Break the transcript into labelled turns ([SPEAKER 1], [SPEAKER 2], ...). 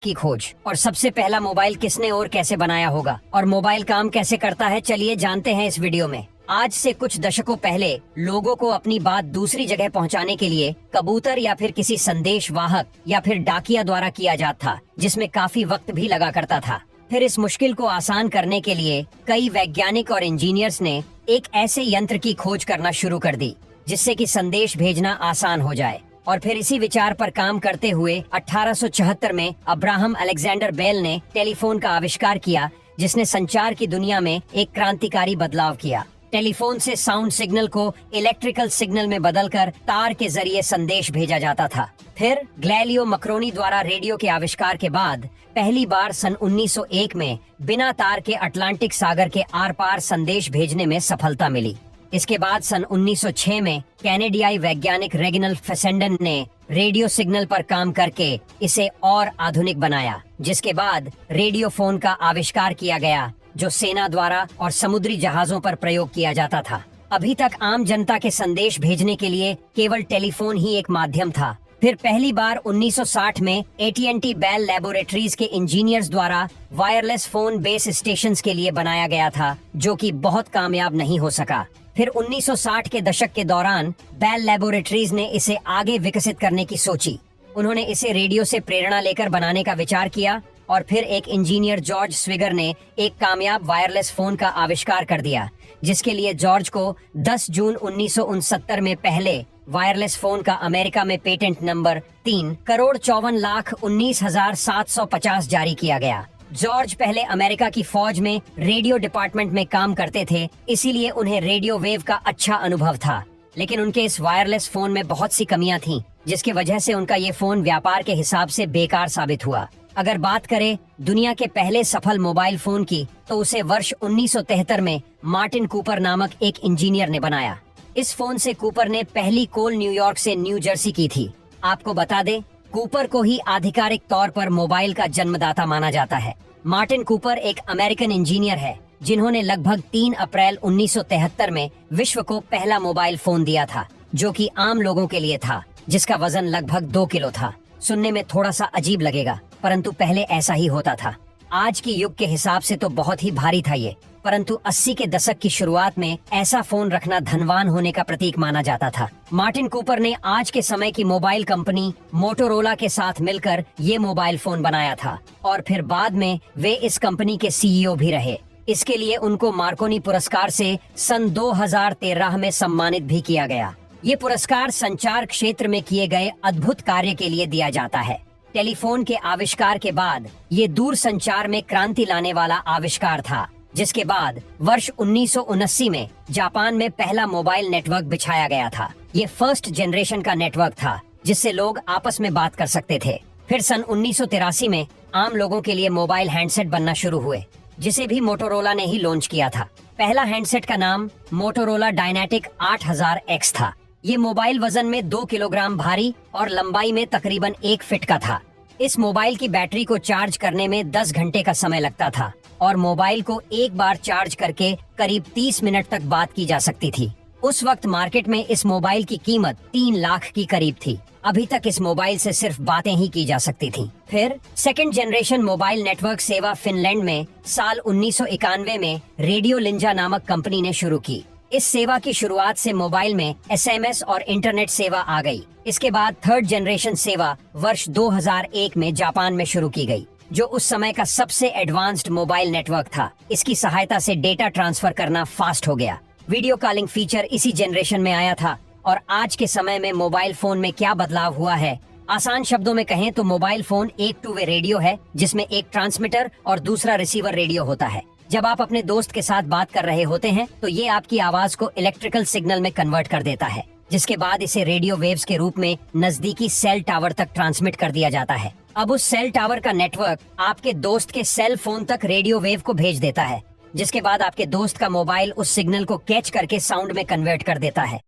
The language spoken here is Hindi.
[SPEAKER 1] की खोज। और सबसे पहला मोबाइल किसने और कैसे बनाया होगा और मोबाइल काम कैसे करता है, चलिए जानते हैं इस वीडियो में। आज से कुछ दशकों पहले लोगों को अपनी बात दूसरी जगह पहुंचाने के लिए कबूतर या फिर किसी संदेश वाहक या फिर डाकिया द्वारा किया जाता था, जिसमें काफी वक्त भी लगा करता था। फिर इस मुश्किल को आसान करने के लिए कई वैज्ञानिक और इंजीनियर्स ने एक ऐसे यंत्र की खोज करना शुरू कर दी जिससे कि संदेश भेजना आसान हो जाए। और फिर इसी विचार पर काम करते हुए 1876 में अब्राहम अलेक्जेंडर बेल ने टेलीफोन का आविष्कार किया, जिसने संचार की दुनिया में एक क्रांतिकारी बदलाव किया। टेलीफोन से साउंड सिग्नल को इलेक्ट्रिकल सिग्नल में बदलकर तार के जरिए संदेश भेजा जाता था। फिर गैलिलियो मकरोनी द्वारा रेडियो के आविष्कार के बाद पहली बार सन 1901 में बिना तार के अटलांटिक सागर के आर पार संदेश भेजने में सफलता मिली। इसके बाद सन 1906 में कैनेडियाई वैज्ञानिक रेगिनल्ड फेसेंडन ने रेडियो सिग्नल पर काम करके इसे और आधुनिक बनाया, जिसके बाद रेडियो फोन का आविष्कार किया गया, जो सेना द्वारा और समुद्री जहाजों पर प्रयोग किया जाता था। अभी तक आम जनता के संदेश भेजने के लिए केवल टेलीफोन ही एक माध्यम था। फिर पहली बार 1960 में AT&T बेल लैबोरेटरीज के इंजीनियर्स द्वारा वायरलेस फोन बेस स्टेशंस के लिए बनाया गया था, जो कि बहुत कामयाब नहीं हो सका। फिर 1960 के दशक के दौरान बेल लैबोरेटरीज ने इसे आगे विकसित करने की सोची। उन्होंने इसे रेडियो से प्रेरणा लेकर बनाने का विचार किया और फिर एक इंजीनियर जॉर्ज स्विगर ने एक कामयाब वायरलेस फोन का आविष्कार कर दिया, जिसके लिए जॉर्ज को 10 जून 1969 में पहले वायरलेस फोन का अमेरिका में पेटेंट नंबर 3,54,19,750 जारी किया गया। जॉर्ज पहले अमेरिका की फौज में रेडियो डिपार्टमेंट में काम करते थे, इसीलिए उन्हें रेडियो वेव का अच्छा अनुभव था। लेकिन उनके इस वायरलेस फोन में बहुत सी कमियां थीं, जिसकी वजह से उनका ये फोन व्यापार के हिसाब से बेकार साबित हुआ। अगर बात करें दुनिया के पहले सफल मोबाइल फोन की, तो उसे वर्ष 1973 में मार्टिन कूपर नामक एक इंजीनियर ने बनाया। इस फोन से कूपर ने पहली कॉल न्यूयॉर्क से न्यू जर्सी की थी। आपको बता दें, कूपर को ही आधिकारिक तौर पर मोबाइल का जन्मदाता माना जाता है। मार्टिन कूपर एक अमेरिकन इंजीनियर है, जिन्होंने लगभग 3 अप्रैल 1973 में विश्व को पहला मोबाइल फोन दिया था, जो कि आम लोगों के लिए था, जिसका वजन लगभग 2 किलो था। सुनने में थोड़ा सा अजीब लगेगा, परंतु पहले ऐसा ही होता था। आज की युग के हिसाब से तो बहुत ही भारी था ये, परंतु 80 के दशक की शुरुआत में ऐसा फोन रखना धनवान होने का प्रतीक माना जाता था। मार्टिन कूपर ने आज के समय की मोबाइल कंपनी मोटोरोला के साथ मिलकर ये मोबाइल फोन बनाया था और फिर बाद में वे इस कंपनी के CEO भी रहे। इसके लिए उनको मार्कोनी पुरस्कार से सन 2013 में सम्मानित भी किया गया। ये पुरस्कार संचार क्षेत्र में किए गए अद्भुत कार्य के लिए दिया जाता है। टेलीफोन के आविष्कार के बाद ये दूर संचार में क्रांति लाने वाला आविष्कार था, जिसके बाद वर्ष 1979 में जापान में पहला मोबाइल नेटवर्क बिछाया गया था। ये फर्स्ट जनरेशन का नेटवर्क था, जिससे लोग आपस में बात कर सकते थे। फिर सन 1983 में आम लोगों के लिए मोबाइल हैंडसेट बनना शुरू हुए, जिसे भी मोटोरोला ने ही लॉन्च किया था। पहला हैंडसेट का नाम मोटोरोला डायनेटिक 8000X था। ये मोबाइल वजन में 2 किलोग्राम भारी और लंबाई में तकरीबन 1 फीट का था। इस मोबाइल की बैटरी को चार्ज करने में 10 घंटे का समय लगता था और मोबाइल को एक बार चार्ज करके करीब 30 मिनट तक बात की जा सकती थी। उस वक्त मार्केट में इस मोबाइल की कीमत 3 लाख के करीब थी। अभी तक इस मोबाइल से सिर्फ बातें ही की जा सकती थी। फिर सेकंड जनरेशन मोबाइल नेटवर्क सेवा फिनलैंड में साल 1991 में रेडियो लिंजा नामक कंपनी ने शुरू की। इस सेवा की शुरुआत से मोबाइल में SMS और इंटरनेट सेवा आ गई। इसके बाद थर्ड जनरेशन सेवा वर्ष 2001 में जापान में शुरू की गई, जो उस समय का सबसे एडवांस्ड मोबाइल नेटवर्क था। इसकी सहायता से डेटा ट्रांसफर करना फास्ट हो गया। वीडियो कॉलिंग फीचर इसी जनरेशन में आया था। और आज के समय में मोबाइल फोन में क्या बदलाव हुआ है, आसान शब्दों में कहें तो मोबाइल फोन एक 2 वे रेडियो है, जिसमें एक ट्रांसमीटर और दूसरा रिसीवर रेडियो होता है। जब आप अपने दोस्त के साथ बात कर रहे होते हैं, तो ये आपकी आवाज को इलेक्ट्रिकल सिग्नल में कन्वर्ट कर देता है, जिसके बाद इसे रेडियो वेव्स के रूप में नजदीकी सेल टावर तक ट्रांसमिट कर दिया जाता है। अब उस सेल टावर का नेटवर्क आपके दोस्त के सेल फोन तक रेडियो वेव को भेज देता है, जिसके बाद आपके दोस्त का मोबाइल उस सिग्नल को कैच करके साउंड में कन्वर्ट कर देता है।